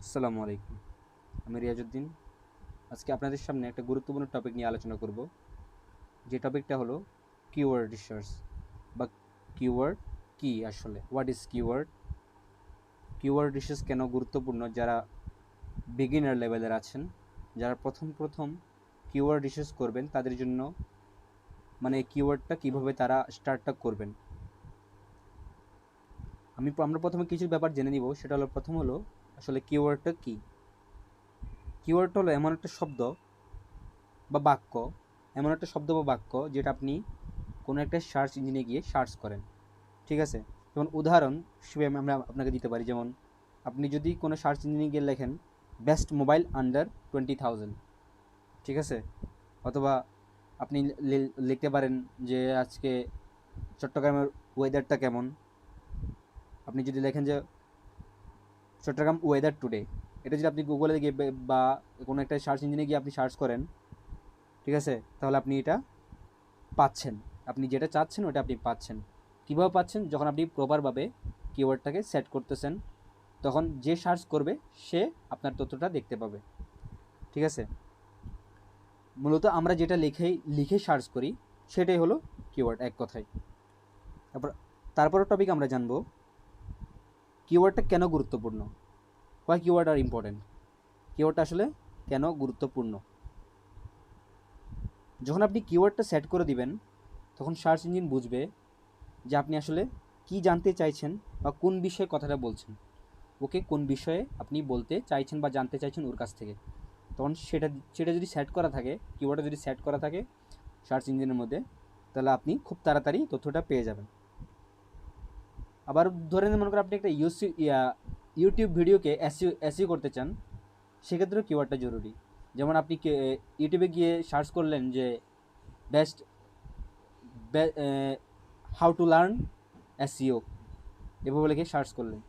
আসসালামু আলাইকুম। আমি রিয়াজউদ্দিন। আজকে আপনাদের সামনে একটা গুরুত্বপূর্ণ টপিক নিয়ে আলোচনা করব। যে টপিকটা হলো কিওয়ার্ড রিসার্চ বা কিওয়ার্ড কি আসলে, what is keyword, keyword research কেন গুরুত্বপূর্ণ যারা বিগিনার লেভেলের আছেন, যারা প্রথম প্রথম কিওয়ার্ড রিসার্চ করবেন তাদের জন্য, মানে কিওয়ার্ডটা কীভাবে তারা স্টার্টটা করবেন। আমরা প্রথমে কিছু ব্যাপার জেনে নিব। সেটা হলো, প্রথম হলো আসলে কিওয়ার্ডটা কী। কিওয়ার্ড হলো এমন একটা শব্দ বা বাক্য, এমন একটা শব্দ বা বাক্য যেটা আপনি কোনো একটা সার্চ ইঞ্জিনে গিয়ে সার্চ করেন। ঠিক আছে? যেমন উদাহরণ হিসেবে আমরা আপনাকে দিতে পারি, যেমন আপনি যদি কোনো সার্চ ইঞ্জিনে গিয়ে লেখেন বেস্ট মোবাইল আন্ডার 20,000, ঠিক আছে? অথবা আপনি লিখতে পারেন যে আজকে চট্টগ্রামের ওয়েদারটা কেমন। আপনি যদি লেখেন যে চট্টগ্রাম ওয়েদার টুডে, এটা যদি আপনি গুগলে গিয়ে বা কোনো একটা সার্চ ইঞ্জিনে গিয়ে আপনি সার্চ করেন, ঠিক আছে, তাহলে আপনি এটা পাচ্ছেন। আপনি যেটা চাচ্ছেন ওটা আপনি পাচ্ছেন। কীভাবে পাচ্ছেন? যখন আপনি প্রপারভাবে কিওয়ার্ডটাকে সেট করতেছেন, তখন যে সার্চ করবে সে আপনার তথ্যটা দেখতে পাবে। ঠিক আছে? মূলত আমরা যেটা লিখে সার্চ করি সেটাই হলো কিওয়ার্ড, এক কথায়। তারপরের টপিক আমরা জানবো কিওয়ার্ডটা কেন গুরুত্বপূর্ণ। Why keyword are important. কিওয়ার্ডটা আসলে কেন গুরুত্বপূর্ণ। যখন আপনি কিওয়ার্ডটা সেট করে দিবেন, তখন সার্চ ইঞ্জিন বুঝবে যে আপনি আসলে কি জানতে চাইছেন বা কোন বিষয়ে কথাটা বলছেন। ওকে কোন বিষয়ে আপনি বলতে চাইছেন বা জানতে চাইছেন ওর কাছ থেকে। তখন সেটা সেটা যদি সেট করা থাকে, কিওয়ার্ডটা যদি সেট করা থাকে সার্চ ইঞ্জিনের মধ্যে, তাহলে আপনি খুব তাড়াতাড়ি তথ্যটা পেয়ে যাবেন। আবার ধরে নিন, মনে করেন আপনি একটা ইউটিউব ভিডিওকে এসইও করতে চান, সেক্ষেত্রেও কিওয়ার্ডটা জরুরি। যেমন আপনি ইউটিউবে গিয়ে সার্চ করলেন যে best how to learn SEO, এভাবে লিখে সার্চ করলেন।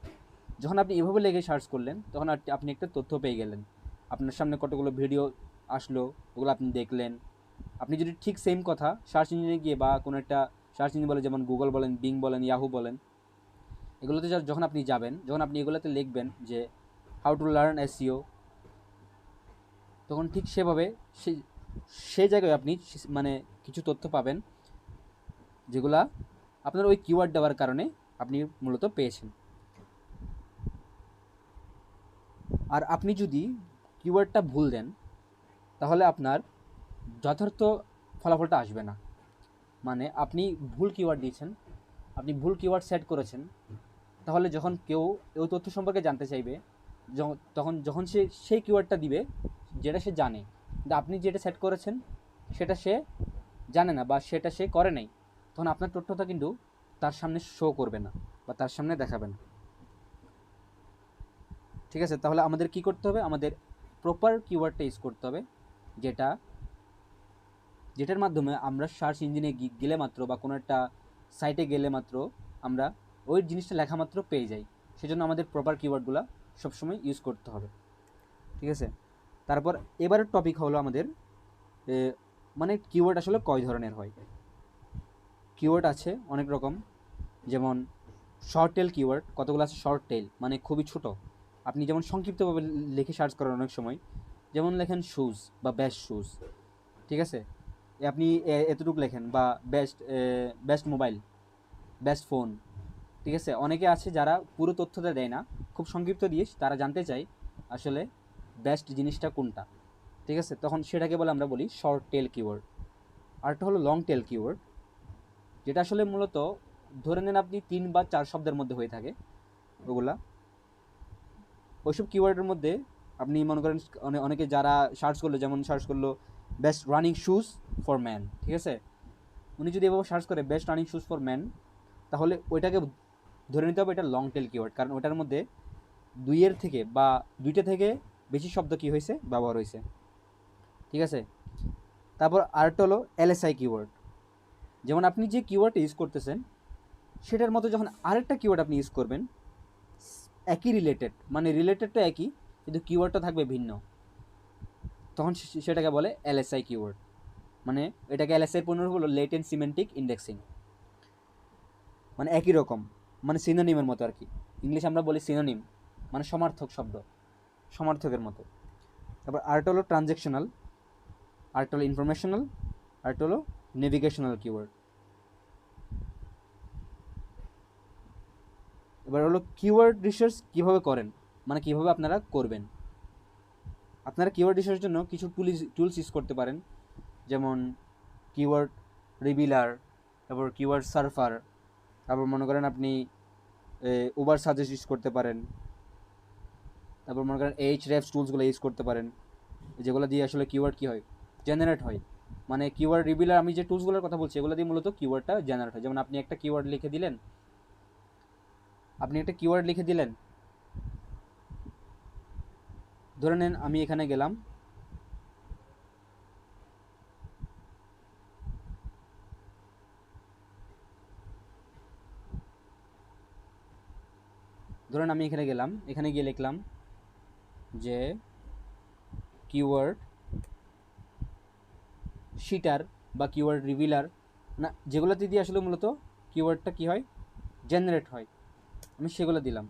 যখন আপনি এভাবে লিখে সার্চ করলেন, তখন আপনি একটা তথ্য পেয়ে গেলেন। আপনার সামনে কতগুলো ভিডিও আসলো, ওগুলো আপনি দেখলেন। আপনি যদি ঠিক সেম কথা সার্চ ইঞ্জিনে গিয়ে বা কোনো একটা সার্চ ইঞ্জিন বলে, যেমন গুগল বলেন, বিং বলেন, ইয়াহু বলেন, এগুলোতে যখন আপনি যাবেন, যখন আপনি এগুলোতে লিখবেন যে হাউ টু লার্ন এসইও, তখন ঠিক সেভাবে সেই জায়গায় আপনি মানে কিছু তথ্য পাবেন, যেগুলা আপনার ওই কিওয়ার্ড দেওয়ার কারণে আপনি মূলত পেয়েছেন। আর আপনি যদি কিওয়ার্ডটা ভুল দেন, তাহলে আপনার যথার্থ ফলাফলটা আসবে না। মানে আপনি ভুল কিওয়ার্ড দিয়েছেন, আপনি ভুল কিওয়ার্ড সেট করেছেন, তাহলে যখন কেউ ওই তথ্য সম্পর্কে জানতে চাইবে, যখন সে সেই কিওয়ার্ডটা দিবে যেটা সে জানে, কিন্তু আপনি যেটা সেট করেছেন সেটা সে জানে না বা সেটা সে করে নাই, তখন আপনার তথ্যটা কিন্তু তার সামনে শো করবে না বা তার সামনে দেখাবে না। ঠিক আছে? তাহলে আমাদের কি করতে হবে? আমাদের প্রপার কিওয়ার্ডটা ইউজ করতে হবে, যেটার মাধ্যমে আমরা সার্চ ইঞ্জিনে গেলে মাত্র বা কোনো একটা সাইটে গেলে মাত্র আমরা ওই জিনিসটা লেখা মাত্র পেয়ে যাই। সেজন্য আমাদের প্রপার কিওয়ার্ডগুলো সবসময় ইউজ করতে হবে। ঠিক আছে? তারপর এবারের টপিক হলো আমাদের মানে কিওয়ার্ড আসলে কয় ধরনের হয়। কিওয়ার্ড আছে অনেক রকম, যেমন শর্ট টেল কিওয়ার্ড। কতগুলো আছে শর্ট টেল, মানে খুবই ছোট। আপনি যেমন সংক্ষিপ্তভাবে লিখে সার্চ করেন অনেক সময়, যেমন লেখেন শুজ বা বেস্ট শুজ, ঠিক আছে, আপনি এতটুকু লেখেন, বা best best mobile, best phone, ঠিক আছে। অনেকে আছে যারা পুরো তথ্যটা দেয় না, খুব সংক্ষিপ্ত দিয়ে তারা জানতে চায় আসলে বেস্ট জিনিসটা কোনটা। ঠিক আছে, তখন সেটাকে বলে আমরা বলি শর্ট টেল কিওয়ার্ড। আরেকটা হলো লং টেল কিওয়ার্ড, যেটা আসলে মূলত ধরে নেন আপনি 3 বা 4 শব্দের মধ্যে হয়ে থাকে ওগুলা। ওইসব কিওয়ার্ডের মধ্যে আপনি মনে করেন অনেকে যারা সার্চ করলো, যেমন সার্চ করলো best running shoes for man, ঠিক আছে, উনি যদি এভাবে সার্চ করে best running shoes for man, তাহলে ওইটাকে ধরে নিতে হবে এটা লং টেল কিওয়ার্ড, কারণ ওটার মধ্যে দুইটা থেকে বেশি শব্দ কি হয়েছে, ব্যবহার হয়েছে। ঠিক আছে? তারপর আরেকটা হলো এলএসআই কিওয়ার্ড। যেমন আপনি যে কিওয়ার্ড ইউজ করতেছেন সেটার মতো যখন আরেকটা কিওয়ার্ড আপনি ইউজ করবেন, একই রিলেটেড, মানে রিলেটেডটা একই কিন্তু কিওয়ার্ডটা থাকবে ভিন্ন, তখন সেটাকে বলে এলএসআই কিওয়ার্ড। মানে এটাকে এলএসআই পূর্ণ হলো লেটেন্ট সিমেন্টিক ইন্ডেক্সিং, মানে একই রকম, মানে সিনোনিমের মতো আর কি। ইংলিশ আমরা বলি সিনোনিম, মানে সমার্থক শব্দ। সমার্থকের মতো। তারপর আরেকটা হলো ট্রানজ্যাকশনাল, আরেকটা হলো ইনফরমেশনাল, আরেকটা হলো নেভিগেশনাল কিওয়ার্ড। এবার হলো কিওয়ার্ড রিসার্চ কীভাবে করেন, মানে কীভাবে আপনারা করবেন। আপনারা কিওয়ার্ড রিসার্চের জন্য কিছু টুলস ইউজ করতে পারেন, যেমন কিওয়ার্ড রিভিলার, তারপর কিওয়ার্ড সার্ফার, তারপর মনে করেন আপনি উবার সাজেস্ট ইউজ করতে পারেন, তারপর মনে করেন Ahrefs টুলসগুলো ইউজ করতে পারেন, যেগুলো দিয়ে আসলে কিওয়ার্ড কী হয়, জেনারেট হয়। মানে কিওয়ার্ড রিভিলার, আমি যে টুলসগুলোর কথা বলছি এগুলো দিয়ে মূলত কিওয়ার্ডটা জেনারেট হয়। যেমন আপনি একটা কিওয়ার্ড লিখে দিলেন, ধরে নেন আমি এখানে গেলাম, এখানে গিয়ে লিখলাম যে কিওয়ার্ড শিটার বা কিওয়ার্ড রিভিলার, না যেগুলোতে দিয়ে আসলে মূলত কিওয়ার্ডটা কী হয়, জেনারেট হয়, আমি সেগুলো দিলাম।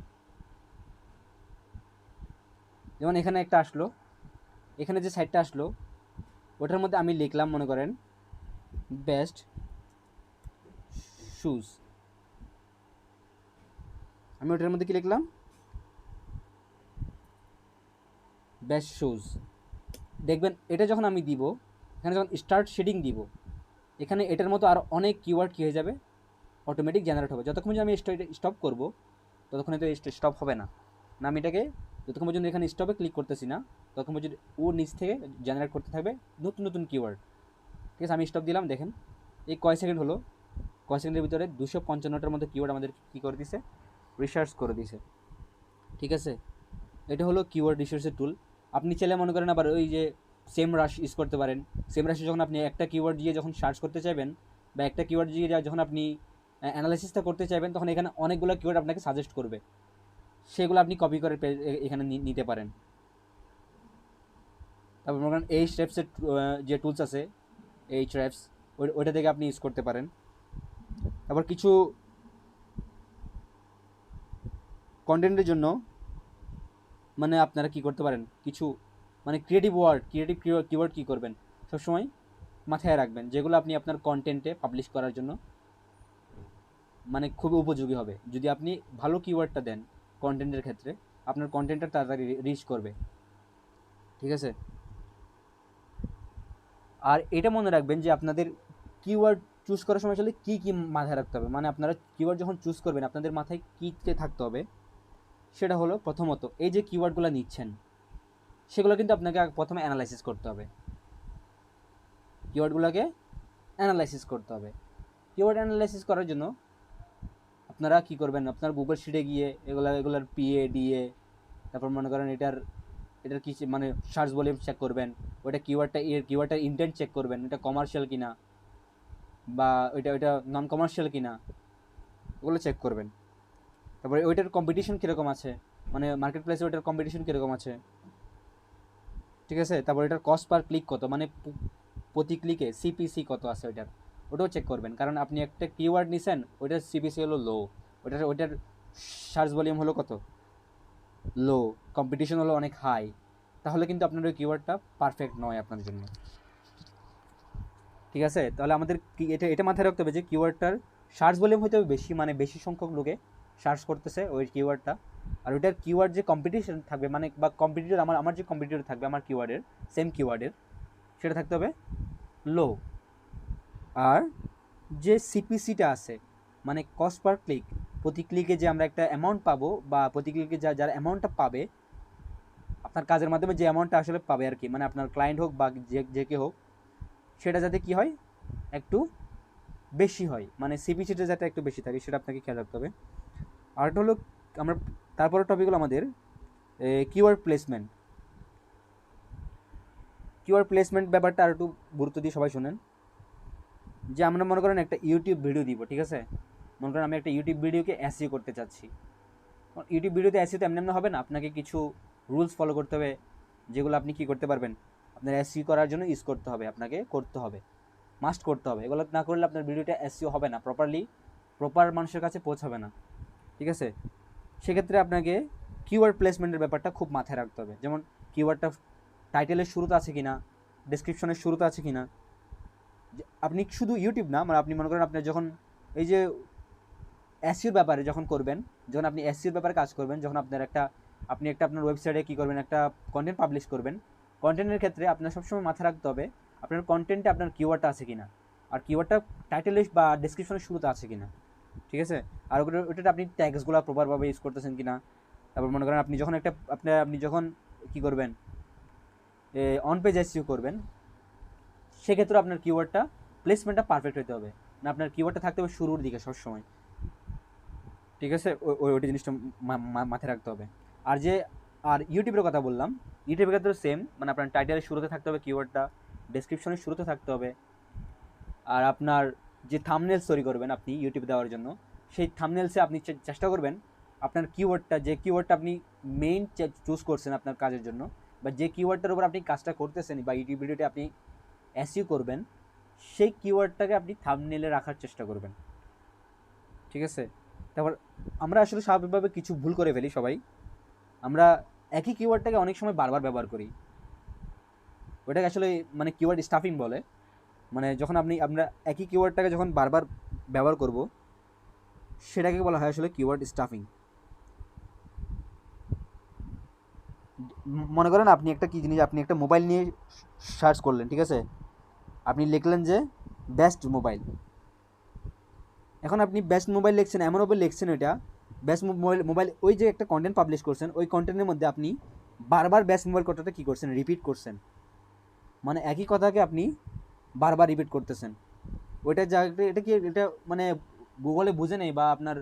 যেমন এখানে একটা আসলো, এখানে যে সাইটটা আসলো ওটার মধ্যে আমি লিখলাম মনে করেন বেস্ট শুজ, আমি ওটার মধ্যে কি লিখলাম, বেস্ট শুজ। দেখবেন এটা যখন আমি দিব, এখানে যখন স্টার্ট শেডিং দিব, এখানে এটার মতো আর অনেক কিওয়ার্ড কী হয়ে যাবে, অটোমেটিক জেনারেট হবে। যতক্ষণ পর্যন্ত আমি স্টপ করব ততক্ষণ তো স্টপ হবে না, না আমি এটাকে যতক্ষণ পর্যন্ত এখানে স্টপে ক্লিক করতেছি না ততক্ষণ পর্যন্ত ও নিচ থেকে জেনারেট করতে থাকবে নতুন নতুন কিওয়ার্ড। ঠিক আছে, আমি স্টপ দিলাম, দেখেন এই কয় সেকেন্ড হলো, কয় সেকেন্ডের ভিতরে 255টার মধ্যে কিওয়ার্ড আমাদের কী করে দিছে, রিসার্চ করে দিছে। ঠিক আছে, এটা হলো কিওয়ার্ড রিসার্চের টুল। আপনি চাইলে মনে করেন আবার ওই যে সেম রাশ ইউজ করতে পারেন। সেম রাশে যখন আপনি একটা কিওয়ার্ড দিয়ে যখন সার্চ করতে চাইবেন বা একটা কিওয়ার্ড দিয়ে যখন আপনি অ্যানালাইসিসটা করতে চাইবেন, তখন এখানে অনেকগুলো কিওয়ার্ড আপনাকে সাজেস্ট করবে, সেগুলো আপনি কপি করে এখানে নিতে পারেন। তারপর মনে করেন Ahrefs-এর যে টুলস আছে, Ahrefs, ওইটা থেকে আপনি ইউজ করতে পারেন। তারপর কিছু কন্টেন্টের জন্য মানে আপনারা কি করতে পারেন, কিছু মানে ক্রিয়েটিভ কিওয়ার্ড কী করবেন সবসময় মাথায় রাখবেন, যেগুলো আপনি আপনার কন্টেন্টে পাবলিশ করার জন্য মানে খুবই উপযোগী হবে। যদি আপনি ভালো কিওয়ার্ডটা দেন কন্টেন্টের ক্ষেত্রে, আপনার কন্টেন্টটা তাড়াতাড়ি রিচ করবে। ঠিক আছে, আর এটা মনে রাখবেন যে আপনাদের কিওয়ার্ড চুজ করার সময় আসলে কী কী মাথায় রাখতে হবে, মানে আপনারা কিওয়ার্ড যখন চুজ করবেন আপনাদের মাথায় কী থাকতে হবে, সেটা হলো প্রথমত এই যে কিওয়ার্ডগুলো নিচ্ছেন সেগুলো কিন্তু আপনাকে প্রথমে অ্যানালাইসিস করতে হবে, কিওয়ার্ডগুলোকে অ্যানালাইসিস করতে হবে। কিওয়ার্ড অ্যানালাইসিস করার জন্য আপনারা কী করবেন, আপনার গুগল শিটে গিয়ে এগুলার পিএ ডিএ, তারপর মনে করেন এটার কি মানে সার্চ ভলিউম চেক করবেন, ওইটা কিওয়ার্ডটার ইন্টেন্ট চেক করবেন, এটা কমার্শিয়াল কিনা বা ওইটা নন কমার্শিয়াল কিনা, ওগুলো চেক করবেন। তারপরে ওইটার কম্পিটিশন কীরকম আছে, মানে মার্কেট প্লেসে ওইটার কম্পিটিশন কীরকম আছে। ঠিক আছে, তারপর এটার কস্ট পার ক্লিক কত, মানে প্রতি ক্লিকে সিপিসি কত আছে ওটাও চেক করবেন। কারণ আপনি একটা কিওয়ার্ড নিছেন, ওইটার সিপিসি হলো লো, ওইটার সার্চ ভলিউম হলো কত, লো, কম্পিটিশন হলো অনেক হাই, তাহলে কিন্তু আপনার ওই কিওয়ার্ডটা পারফেক্ট নয় আপনার জন্য। ঠিক আছে, তাহলে আমাদের এটা মাথায় রাখতে হবে যে কিওয়ার্ডটার সার্চ ভলিউম হতে হবে বেশি, মানে বেশি সংখ্যক লোকে সার্চ করতেছে ওই কিওয়ার্ডটা, আর ওইটার কিওয়ার্ড যে কম্পিটিশন থাকবে, মানে বা কম্পিটিটর আমার যে কম্পিটিটর থাকবে আমার কিওয়ার্ডের সেম কিওয়ার্ডের, সেটা থাকতে হবে লো। আর যে সিপিসিটা আছে, মানে কস্ট পার ক্লিক, প্রতি ক্লিকে যে আমরা একটা অ্যামাউন্ট পাবো, বা প্রতি ক্লিকে যারা অ্যামাউন্টটা পাবে আপনার কাজের মাধ্যমে, যে অ্যামাউন্টটা আসলে পাবে আর কি, মানে আপনার ক্লায়েন্ট হোক বা যে কেউ হোক, সেটা যাতে কি হয়, একটু বেশি হয়, মানে সিপিসিটা যাতে একটু বেশি থাকে সেটা আপনাকে খেয়াল রাখতে হবে। আর হলো আমরা তারপরের টপিক হলো আমাদের কিওয়ার্ড প্লেসমেন্ট। কিওয়ার্ড প্লেসমেন্ট ব্যাপারটা আর একটু গুরুত্ব দিয়ে সবাই শোনেন। যে আমরা মনে করেন একটা ইউটিউব ভিডিও দিব, ঠিক আছে, মনে করেন আমি একটা ইউটিউব ভিডিওকে এসইও করতে চাচ্ছি। ইউটিউব ভিডিওতে এসইও তো এমনি হবে না, আপনাকে কিছু রুলস ফলো করতে হবে, যেগুলো আপনি কী করতে পারবেন, আপনার এসইও করার জন্য ইউজ করতে হবে, আপনাকে করতে হবে, মাস্ট করতে হবে। এগুলো না করলে আপনার ভিডিওটা এসইও হবে না, প্রপার মানুষের কাছে পৌঁছাবে না। ঠিক আছে, সেক্ষেত্রে আপনাকে কিওয়ার্ড প্লেসমেন্টের ব্যাপারটা খুব মাথায় রাখতে হবে। যেমন কিওয়ার্ডটা টাইটেলের শুরুতে আছে কি না, ডেসক্রিপশনের শুরুতে আছে কি না। আপনি শুধু ইউটিউব না, মানে আপনি মনে করেন আপনার যখন এই যে এসইওর ব্যাপারে যখন করবেন, যখন আপনি এসইওর ব্যাপারে কাজ করবেন, যখন আপনি একটা আপনার ওয়েবসাইটে কী করবেন, একটা কন্টেন্ট পাবলিশ করবেন, কন্টেন্টের ক্ষেত্রে আপনার সবসময় মাথায় রাখতে হবে আপনার কন্টেন্টে আপনার কিওয়ার্ডটা আছে কিনা, আর কিওয়ার্ডটা টাইটেলে বা ডেসক্রিপশনের শুরুতে আছে কিনা, ঠিক আছে। আর ওটাতে আপনি ট্যাগসগুলো প্রপারভাবে ইউজ করতেছেন কিনা। তারপর মনে করেন আপনি যখন আপনি যখন কী করবেন, অন পেজ এসইও করবেন, সেক্ষেত্রে আপনার কিওয়ার্ডটা প্লেসমেন্টটা পারফেক্ট হতে হবে, না আপনার কিওয়ার্ডটা থাকতে হবে শুরুর দিকে সবসময়, ঠিক আছে। ওইটা জিনিসটা মাথায় রাখতে হবে। আর ইউটিউবের কথা বললাম, ইউটিউবের ক্ষেত্রে সেম, মানে আপনার টাইটেলের শুরুতে থাকতে হবে কিওয়ার্ডটা, ডেসক্রিপশনের শুরুতে থাকতে হবে। আর আপনার যে থাম্বনেলস তৈরি করবেন আপনি ইউটিউবে দেওয়ার জন্য, সেই থাম্বনেলসে আপনি চেষ্টা করবেন আপনার যে কিওয়ার্ডটা আপনি মেইন চুজ করছেন আপনার কাজের জন্য, বা যে কিওয়ার্ডটার উপর আপনি কাজটা করতেছেন বা ইউটিউব ভিডিওতে আপনি এসইও করবেন, সেই কিওয়ার্ডটাকে আপনি থাম্বনেলে রাখার চেষ্টা করবেন, ঠিক আছে। তারপর আমরা আসলে স্বাভাবিকভাবে কিছু ভুল করে ফেলি সবাই, আমরা একই কিওয়ার্ডটাকে অনেক সময় বারবার ব্যবহার করি। ওটাকে আসলে মানে কিওয়ার্ড স্টাফিং বলে। মানে যখন আমরা একই কিওয়ার্ডটাকে যখন বারবার ব্যবহার করব, সেটাকে বলা হয় আসলে কিওয়ার্ড স্টাফিং। মনে করেন আপনি একটা মোবাইল নিয়ে সার্চ করলেন, ঠিক আছে। আপনি লিখলেন যে বেস্ট মোবাইল। এখন আপনি বেস্ট মোবাইল লিখছেন, এমনভাবে লিখছেন ওইটা বেস্ট মোবাইল, ওই যে একটা কন্টেন্ট পাবলিশ করছেন, ওই কন্টেন্টের মধ্যে আপনি বারবার বেস্ট মোবাইল কথাটা কী করছেন, রিপিট করছেন। মানে একই কথাকে আপনি বারবার রিপিট করতেছেন। ওইটা এটা মানে গুগলে বুঝে নেই, বা আপনার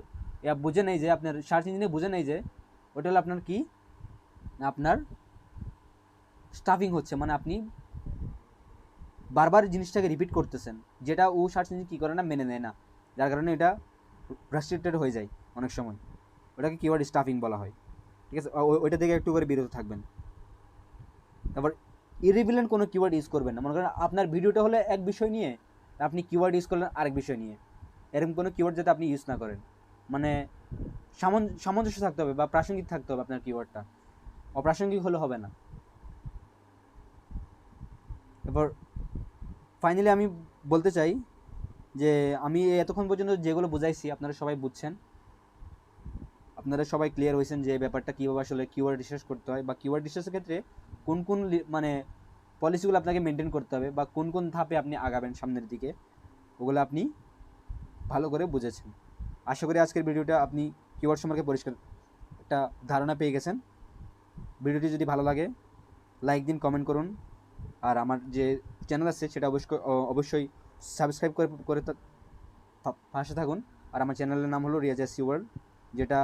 বুঝে নেই যে, আপনার সার্চ ইঞ্জিনে বুঝে নেই যে ওটা হলো আপনার কি, আপনার স্টাফিং হচ্ছে, মানে আপনি বারবার জিনিসটাকে রিপিট করতেছেন, যেটা ও সার্চ ইঞ্জিন কী করে না, মেনে নেয় না, যার কারণে এটা ফ্রাস্ট্রেটেড হয়ে যায় অনেক সময়। ওটাকে কিওয়ার্ড স্টাফিং বলা হয়, ঠিক আছে। ওইটা থেকে একটু করে বিরত থাকবেন। তারপর ইরিলেভেন্ট কোনো কিওয়ার্ড ইউজ করবেন না। মনে করেন আপনার ভিডিওটা হলে এক বিষয় নিয়ে, আপনি কিওয়ার্ড ইউজ করলেন আরেক বিষয় নিয়ে, এরকম কোনো কিওয়ার্ড যাতে আপনি ইউজ না করেন। মানে সামঞ্জস্য থাকতে হবে বা প্রাসঙ্গিক থাকতে হবে আপনার কিওয়ার্ডটা, অপ্রাসঙ্গিক হলে হবে না। এরপর ফাইনালি আমি বলতে চাই যে আমি এতক্ষণ পর্যন্ত যেগুলো বুঝাইছি আপনারা সবাই বুঝছেন, আপনারা সবাই ক্লিয়ার হয়েছেন যে ব্যাপারটা কীভাবে আসলে কিওয়ার্ড রিসার্চ করতে হয়, বা কিওয়ার্ড রিসার্চের ক্ষেত্রে কোন কোন মানে পলিসিগুলো আপনাকে মেনটেন করতে হবে, বা কোন কোন ধাপে আপনি আগাবেন সামনের দিকে, ওগুলো আপনি ভালো করে বুঝেছেন। আশা করি আজকের ভিডিওটা আপনি কিওয়ার্ড সম্পর্কে পরিষ্কার একটা ধারণা পেয়ে গেছেন। ভিডিওটি যদি ভালো লাগে লাইক দিন, কমেন্ট করুন, আর আমার যে চ্যানেল আছে সেটা অবশ্যই সাবস্ক্রাইব করে পাশে থাকুন। আর আমার চ্যানেলের নাম হলো রিয়াজ এসইও ওয়ার্ল্ড, যেটা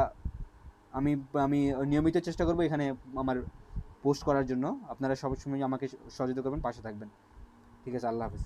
আমি আমি নিয়মিত চেষ্টা করব এখানে আমার পোস্ট করার জন্য। আপনারা সবসময় আমাকে সহযোগিতা করবেন, পাশে থাকবেন। ঠিক আছে, আল্লাহ হাফেজ।